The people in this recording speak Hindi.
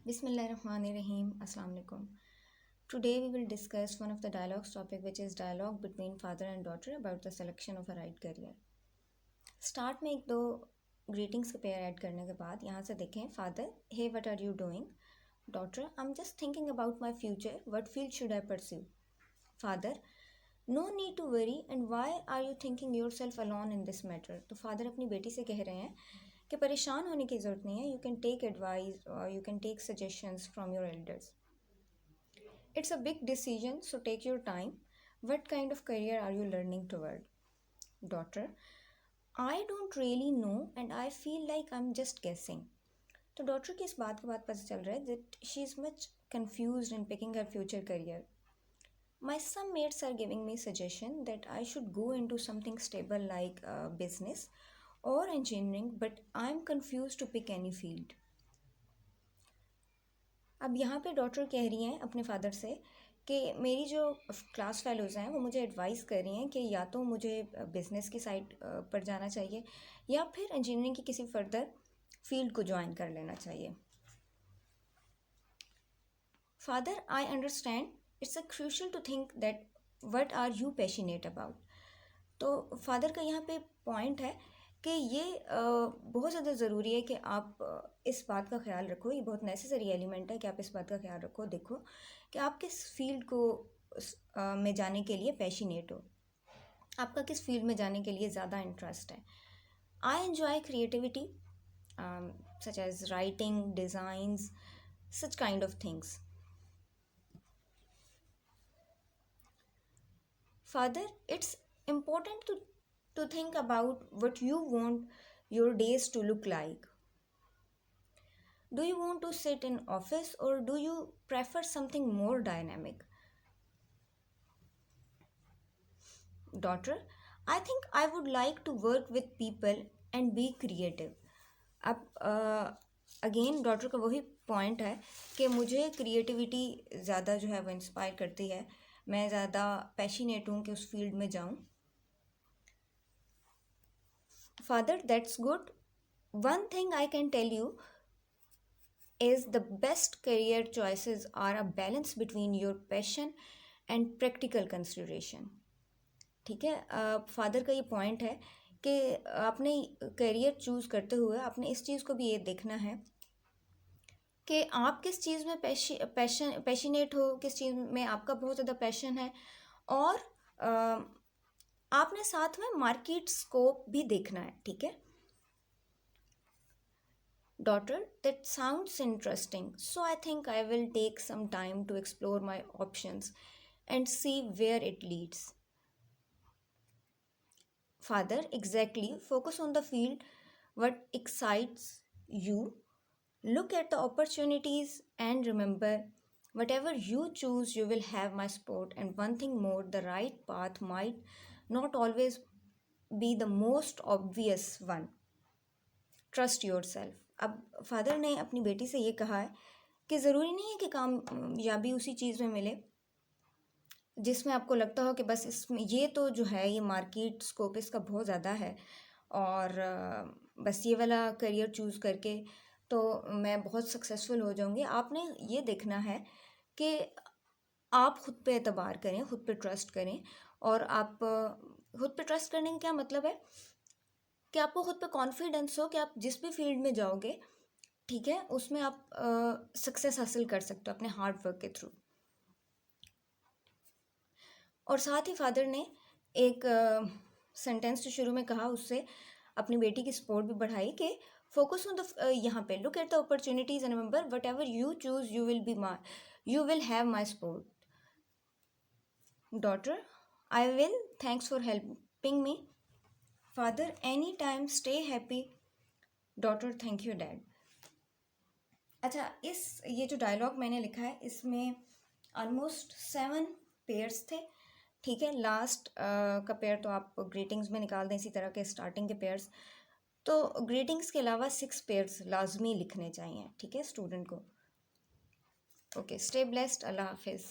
Bismillahirrahmanirrahim. Assalamu alaikum. Today we will discuss one of the dialogues topic, which is dialogue between father and daughter about the selection of a right career. Start में एक दो greetings का pair add करने के बाद यहाँ से देखें father, hey what are you doing? Daughter, I'm just thinking about my future. What field should I pursue? Father, no need to worry and why are you thinking yourself alone in this matter? तो father अपनी बेटी से कह रहे हैं कि परेशान होने की ज़रूरत नहीं है. यू कैन टेक एडवाइस और you can take suggestions from your elders. It's a big decision, so take your time. What kind of career are you learning toward? Daughter, I don't really know and I feel like I am just guessing. तो डॉटर की इस बात के बाद पता चल रहा है that she is much confuse in picking her future career. My some mates are giving me suggestion that I should go into something stable like business or engineering, but I'm confused to pick any field. अब यहाँ पे डॉक्टर कह रही हैं अपने फादर से कि मेरी जो क्लास फेलोज़ हैं वो मुझे एडवाइस कर रही हैं कि या तो मुझे बिज़नेस की साइड पर जाना चाहिए या फिर इंजीनियरिंग की किसी फर्दर फील्ड को ज्वाइन कर लेना चाहिए. Father, I understand it's a crucial to think that what are you passionate about. तो फादर का यहाँ पे पॉइंट है कि ये बहुत ज़्यादा ज़रूरी है कि आप इस बात का ख्याल रखो. ये बहुत नेसेसरी एलिमेंट है कि आप इस बात का ख्याल रखो. देखो कि आप किस फील्ड को में जाने के लिए पैशनेट हो, आपका किस फील्ड में जाने के लिए ज़्यादा इंटरेस्ट है. I enjoy creativity such as writing, designs, such kind of things. Father, it's important to think about what you want your days to look like. Do you want to sit in office or do you prefer something more dynamic? Daughter, I think I would like to work with people and be creative. अब अगेन डॉटर का वही पॉइंट है कि मुझे क्रिएटिविटी ज़्यादा जो है वो इंस्पायर करती है. मैं ज़्यादा पैशनेट हूँ कि उस फील्ड में जाऊँ. Father, that's good. One thing I can tell you is the best career choices are a balance between your passion and practical consideration. ठीक है. फादर का ये पॉइंट है कि आपने करियर चूज़ करते हुए आपने इस चीज़ को भी ये देखना है कि आप किस चीज़ में पैशनेट हो, किस चीज़ में आपका बहुत ज़्यादा पैशन है, और आपने साथ में मार्केट स्कोप भी देखना है. ठीक है. Daughter, that sounds interesting. So I think I will take some time to explore my options and see where it leads. Father, exactly. Focus on the field, what excites you. Look at the opportunities and remember, whatever you choose, you will have my support. And one thing more, the right path might not always be the most obvious one. Trust yourself. अब फादर ने अपनी बेटी से ये कहा है कि ज़रूरी नहीं है कि कामयाबी उसी चीज़ में मिले जिसमें आपको लगता हो कि बस इसमें ये तो जो है ये मार्केट स्कोप इसका बहुत ज़्यादा है और बस ये वाला करियर चूज़ करके तो मैं बहुत सक्सेसफुल हो जाऊंगी. आपने ये देखना है कि आप खुद पे एतबार करें, खुद पे ट्रस्ट करें. और आप खुद पे ट्रस्ट करने का क्या मतलब है कि आपको खुद पे कॉन्फिडेंस हो कि आप जिस भी फील्ड में जाओगे, ठीक है, उसमें आप सक्सेस हासिल कर सकते हो अपने हार्ड वर्क के थ्रू. और साथ ही फादर ने एक सेंटेंस जो शुरू में कहा उससे अपनी बेटी की सपोर्ट भी बढ़ाई कि फोकस ऑन द यहाँ पे look at the opportunities and remember what ever you choose you will have my support. Daughter, I will. Thanks for helping me. Father, any time. Stay happy. Daughter, thank you dad. अच्छा, ये जो डायलॉग मैंने लिखा है इसमें ऑलमोस्ट 7 पेयर्स थे. ठीक है. लास्ट का पेयर तो आप ग्रीटिंग्स में निकाल दें, इसी तरह के स्टार्टिंग के पेयर्स. तो ग्रीटिंग्स के अलावा 6 पेयर्स लाजमी लिखने चाहिए. ठीक है स्टूडेंट को. Okay, stay blessed. अल्लाह हाफिज़.